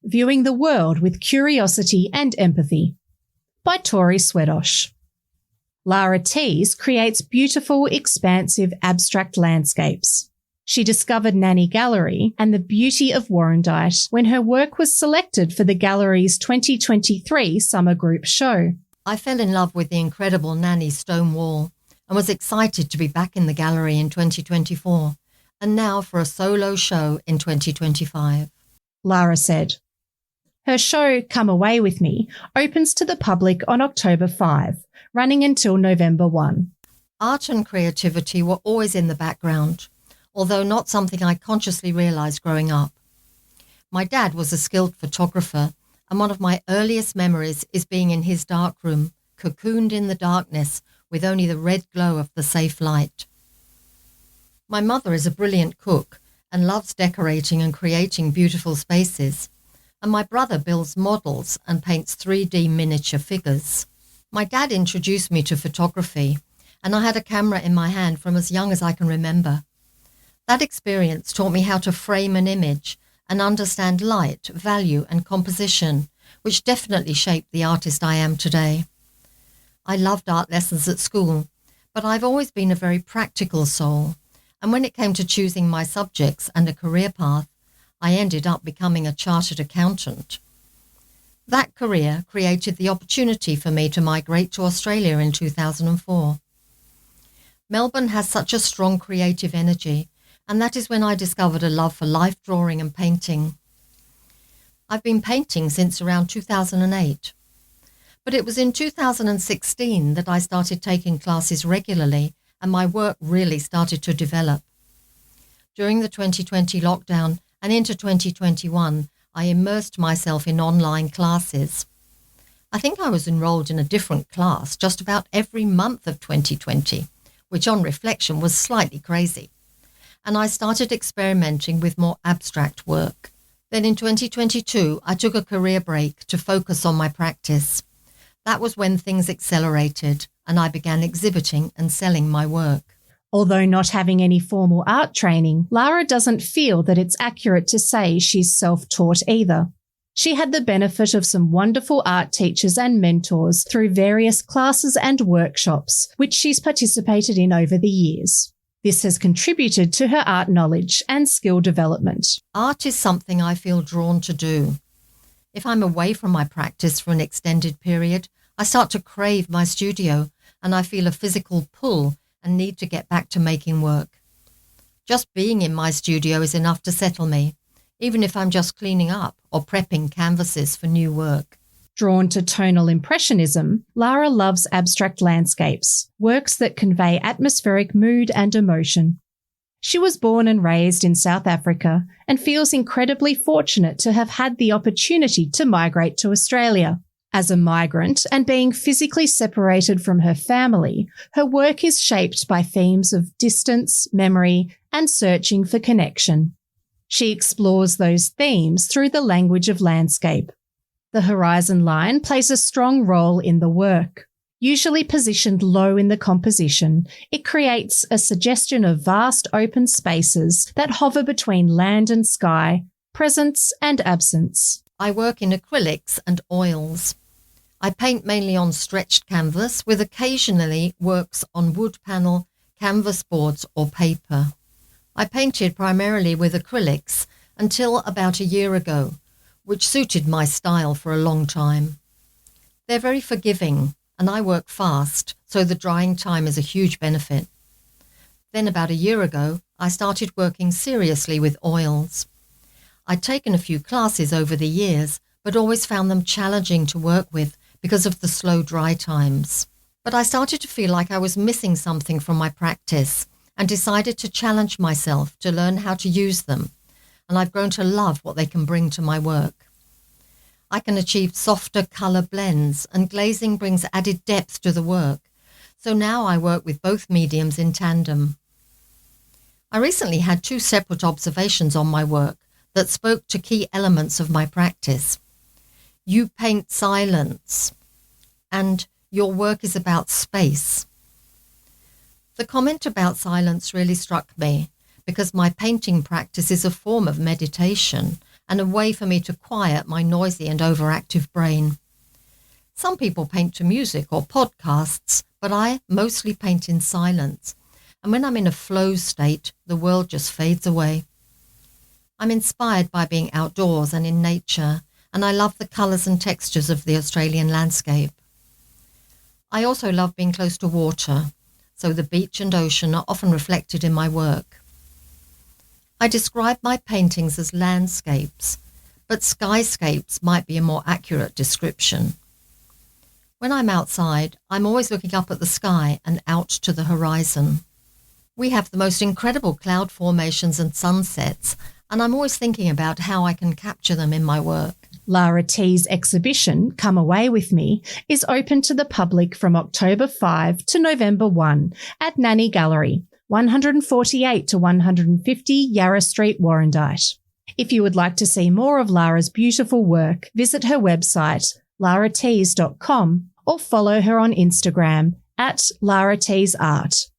viewing the world with curiosity and empathy. By Tori Swedossh. Lara Tees creates beautiful, expansive, abstract landscapes. She discovered Nanny Gallery and the beauty of Warrandyte when her work was selected for the gallery's 2023 Summer Group show. I fell in love with the incredible Nanny stone wall and was excited to be back in the gallery in 2024 and now for a solo show in 2025. Lara said. Her show, Come Away With Me, opens to the public on October 5, running until November 1. Art and creativity were always in the background, although not something I consciously realised growing up. My dad was a skilled photographer, and one of my earliest memories is being in his darkroom, cocooned in the darkness with only the red glow of the safe light. My mother is a brilliant cook and loves decorating and creating beautiful spaces, and my brother builds models and paints 3D miniature figures. My dad introduced me to photography, and I had a camera in my hand from as young as I can remember. That experience taught me how to frame an image and understand light, value and composition, which definitely shaped the artist I am today. I loved art lessons at school, but I've always been a very practical soul, and when it came to choosing my subjects and a career path, I ended up becoming a chartered accountant. That career created the opportunity for me to migrate to Australia in 2004. Melbourne has such a strong creative energy, and that is when I discovered a love for life drawing and painting. I've been painting since around 2008, but it was in 2016 that I started taking classes regularly and my work really started to develop. During the 2020 lockdown and into 2021, I immersed myself in online classes. I think I was enrolled in a different class just about every month of 2020, which on reflection was slightly crazy. And I started experimenting with more abstract work. Then in 2022, I took a career break to focus on my practice. That was when things accelerated and I began exhibiting and selling my work. Although not having any formal art training, Lara doesn't feel that it's accurate to say she's self-taught either. She had the benefit of some wonderful art teachers and mentors through various classes and workshops, which she's participated in over the years. This has contributed to her art knowledge and skill development. Art is something I feel drawn to do. If I'm away from my practice for an extended period, I start to crave my studio and I feel a physical pull and need to get back to making work. Just being in my studio is enough to settle me, even if I'm just cleaning up or prepping canvases for new work. Drawn to tonal impressionism, Lara loves abstract landscapes, works that convey atmospheric mood and emotion. She was born and raised in South Africa and feels incredibly fortunate to have had the opportunity to migrate to Australia. As a migrant and being physically separated from her family, her work is shaped by themes of distance, memory, and searching for connection. She explores those themes through the language of landscape. The horizon line plays a strong role in the work. Usually positioned low in the composition, it creates a suggestion of vast open spaces that hover between land and sky, presence and absence. I work in acrylics and oils. I paint mainly on stretched canvas with occasionally works on wood panel, canvas boards or paper. I painted primarily with acrylics until about a year ago, which suited my style for a long time. They're very forgiving and I work fast, so the drying time is a huge benefit. Then about a year ago, I started working seriously with oils. I'd taken a few classes over the years, but always found them challenging to work with because of the slow dry times. But I started to feel like I was missing something from my practice and decided to challenge myself to learn how to use them, and I've grown to love what they can bring to my work. I can achieve softer colour blends and glazing brings added depth to the work, so now I work with both mediums in tandem. I recently had 2 separate observations on my work that spoke to key elements of my practice. You paint silence, and your work is about space. The comment about silence really struck me because my painting practice is a form of meditation and a way for me to quiet my noisy and overactive brain. Some people paint to music or podcasts, but I mostly paint in silence. And when I'm in a flow state, the world just fades away. I'm inspired by being outdoors and in nature, and I love the colours and textures of the Australian landscape. I also love being close to water, so the beach and ocean are often reflected in my work. I describe my paintings as landscapes, but skyscapes might be a more accurate description. When I'm outside, I'm always looking up at the sky and out to the horizon. We have the most incredible cloud formations and sunsets, and I'm always thinking about how I can capture them in my work. Lara T's exhibition, Come Away With Me, is open to the public from October 5 to November 1 at Nanny Gallery, 148 to 150 Yarra Street, Warrandyte. If you would like to see more of Lara's beautiful work, visit her website, laratees.com, or follow her on Instagram @LaraTeesArt.